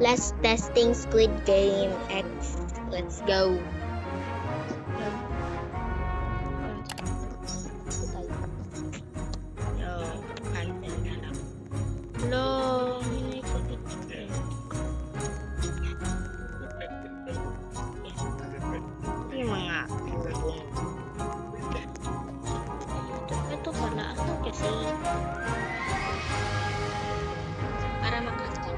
Let's testing Squid Game X. Let's go. Cancel na lang. Hello, hinay ko dito. Yung mga ito pala. Ito kasi para makasal.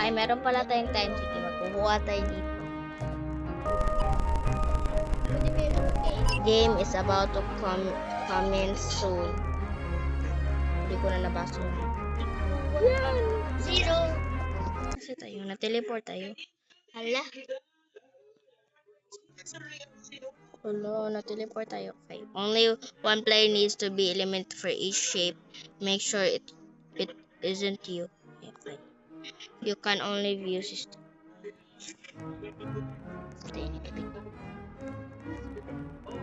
Ay, meron pala tayong time. Sige, magkukuha tayo dito. Game is about to come in soon. Hindi ko na nabasa. Yan! 0! Kasi tayo, na-teleport tayo. Hala? Hello, na-teleport tayo. Okay. Only one player needs to be eliminated for each shape. Make sure it isn't you. Okay. You can only view system.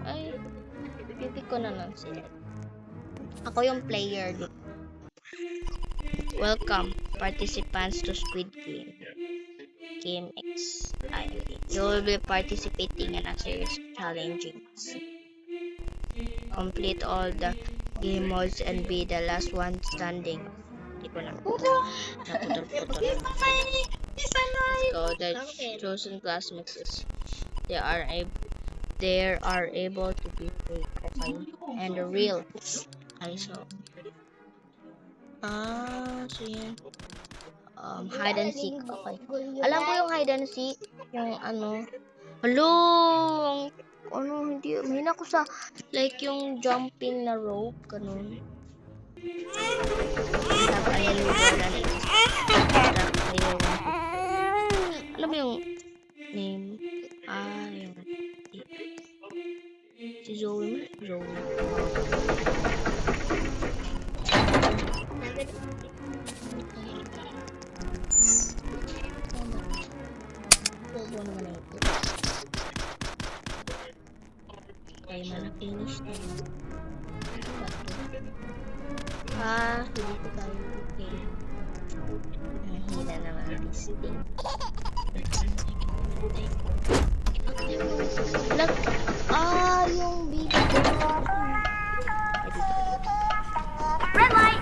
Ay, pipi ko na lang sila. Ako yung player dito. Welcome, participants to Squid Game X. You will be participating in a series of challenges. Complete all the game modes and be the last one standing. Hindi ko na. Naputol-putol. So the chosen classmates, they are able to be fake, okay, and real. Okay, so so yan. Hide and seek, okay. Alam ko yung hide and seek, yung ano. Hello, hindi, mahina ko sa, like yung jumping na rope, ganun. Alam mo yung name? Yun. Si Zoe. Bobo naman na ito. Okay, na-finish na. Hindi ko tayo. Okay. Mahina naman this thing. Yung baby ko. Red light!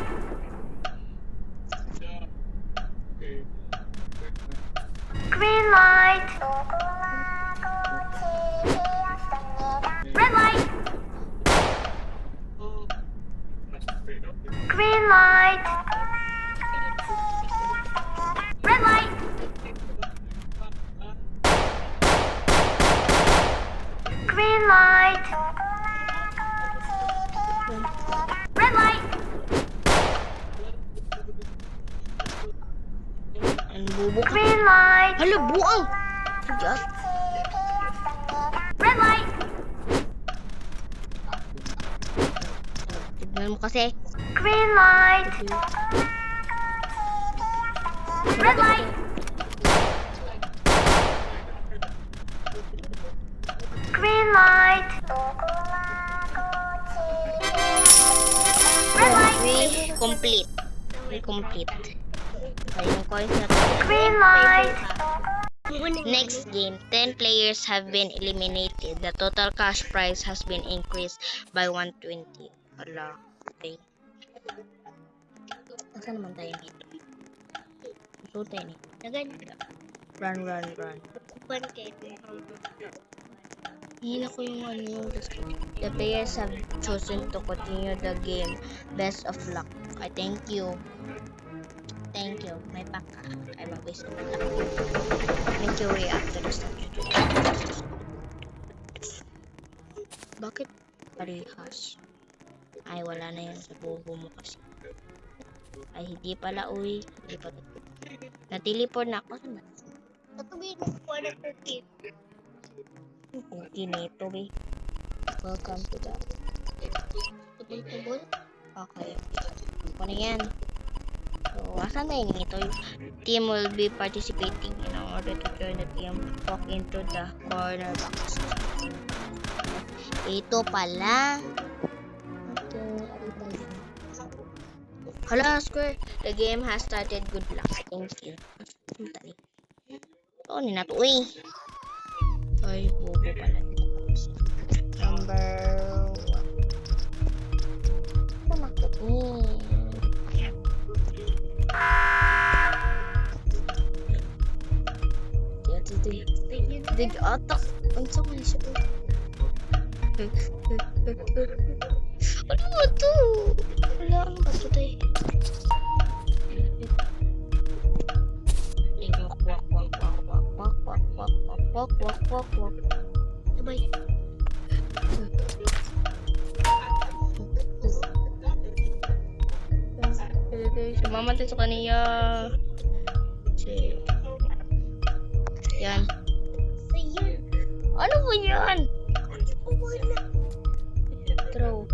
Green light! Red light! Green light! Red light! Green light! Red light! Ang bubo ka. Green light! Hala, buang! Red light! Tignan mo kasi. Green light! Red light! Green light! Red light! Complete. Complete. Okay, yung coins na to. Green light! Next game, 10 players have been eliminated. The total cash prize has been increased by 120. Hala, okay. Saan naman tayo dito? So tayo ni. Run. Hina ko yung ano. The players have chosen to continue the game. Best of luck. Okay, thank you. May paka. Ay, mag-waste of luck. Make your way after the statue. Bakit parehas? Ay, wala na yan sa bobo mo kasi. Ay, hindi pala, uy. Hindi pa. Na-teleport na ako. Natuloy na po na cookie. Cookie nito, be. Welcome to the... Tubol-tubol? Okay. Ako na yan. So, asan na yun ito? Team will be participating in order to join the team. Walk into the corner box. Ito pala. Okay, ari pala. Hello, Square. The game has started. Good luck. Thank you. Tali. Oh, ni na to eh. Ay, bobo pala. Number 1. Ano ko eh? Dig otak. Ang sama siya. Ano ba ito? Wala, ano ba ito tayo? Wak, wak, wak, wak, wak, wak, wak, wak, wak, wak, wak, wak. Sabay. Sumama tayo sa kaniya. Yan. Ano ba yan? Throw.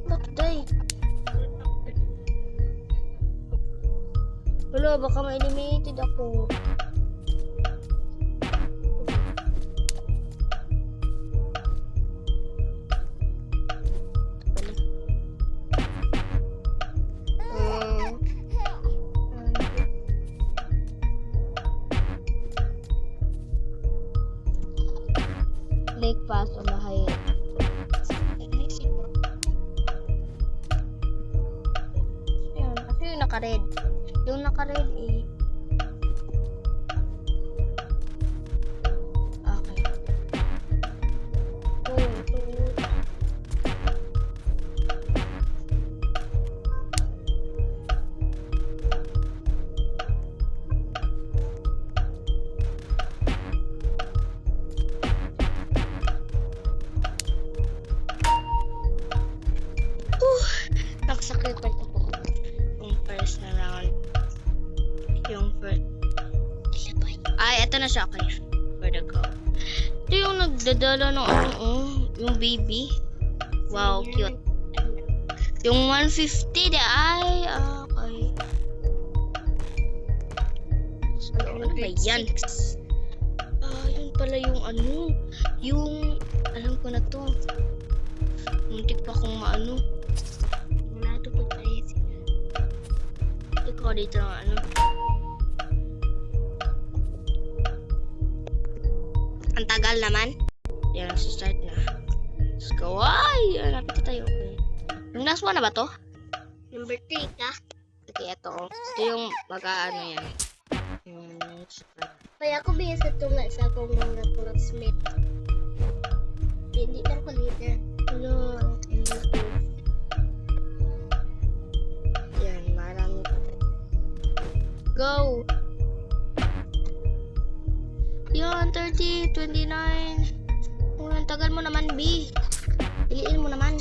Bakday. Wala, baka ma-eliminated ako. Lake Pass on the highway. Ayan, kasi yung naka-red. Yung naka-red eh. Okay. Nakasakripan ako. Yung first na round. Yung first. Ay, eto na siya. Okay. For the go. Ito yung nagdadala ng ano, oh. Yung baby. Wow, cute. Yung 150 de ay. Okay. So, ano ba yan? Yun pala yung ano. Yung, alam ko na to. Muntik pa kong maano. Wala ito po tayo. Ikaw dito ng ano. Ang tagal naman. Yan, start na. Let's go. Ay! Lapit na tayo. Okay. Yung last one na ba to? Number 3 ka? Okay, ito. Ito yung mag-ano yan. Kaya ako biya sa tunga sa akong mga classmate. Hindi lang ko leader. Hello. Yan, marami pa tayo. Go! Yan, 30, 29. Oh, ang tagal mo naman, B. Piliin mo naman.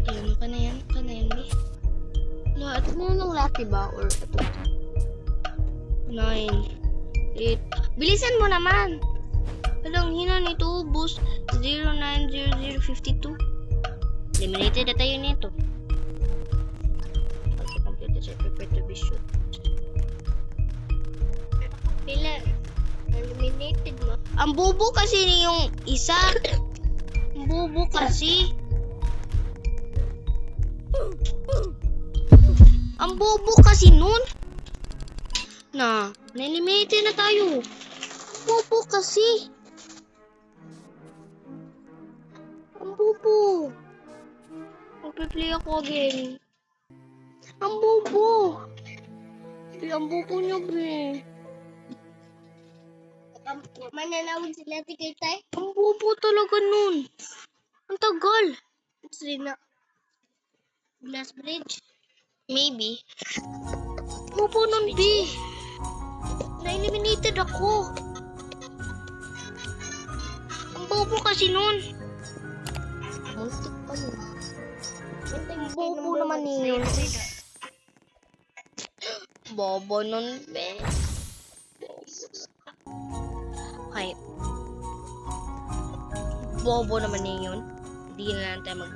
Ayan, ka na yan, B. Lahat mo nung laki ba? Or ito? 9, 8. Bilisan mo naman. Walang hina nito. Boost 090052. Eliminated na tayo nito. Okay, computer set prepare to be shoot. Pila? Eliminated mo? Ang bubo kasi ni yung isa. Ang bubo kasi. Ang bubo kasi nun. Na-eliminated na tayo. Bubo kasi. Ang bubo. Magpe-play ako again. Ang bubo. Ang bubo niyo, bre. Mananawin sila tigay tayo? Ang bubo talaga nun. Ang tagal. Sila. Glass bridge? Maybe. Bubo nun, B. Na-eliminated ako. Ang bobo kasi nun. Muntik pa nun. Ang bobo naman yun. Bobo nun, be. Okay. Bobo naman yun. Hindi na lang tayo